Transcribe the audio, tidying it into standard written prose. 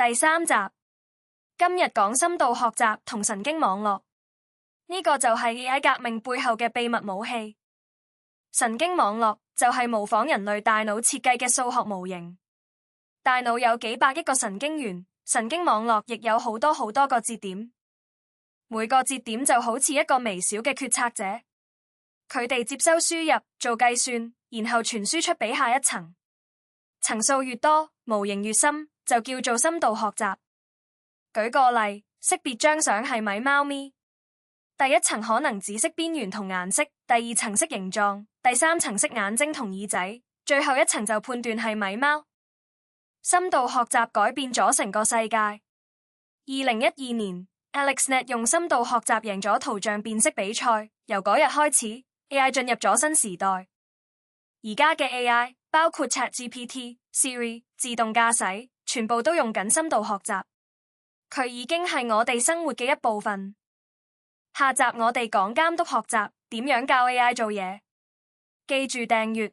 第三集，今日講深度學習同神經網絡，呢個就係 AI 革命背後嘅秘密武器。神經網絡就係模仿人類大腦設計嘅數學模型。大腦有幾百億個神經元，神經網絡亦有好多個節點，每個節點就好似一個微小嘅決策者，佢哋接收輸入做計算，然後傳輸出俾下一層。層數越多，模型越深，就叫做深度學習。舉個例，識別張相係咪貓咪，第一層可能只識邊緣同顏色，第二層識形狀，第三層識眼睛同耳仔，最後一層就判斷係咪貓。深度學習改變咗成個世界。2012年，AlexNet 用深度學習贏咗圖像辨識比賽，由嗰日開始 ，AI 進入咗新時代。而家嘅 AI 包括 ChatGPT、Siri、自動駕駛，全部都用緊深度學習。佢已經係我哋生活嘅一部分。下集我哋講監督學習，點樣教 AI 做嘢。記住訂閱、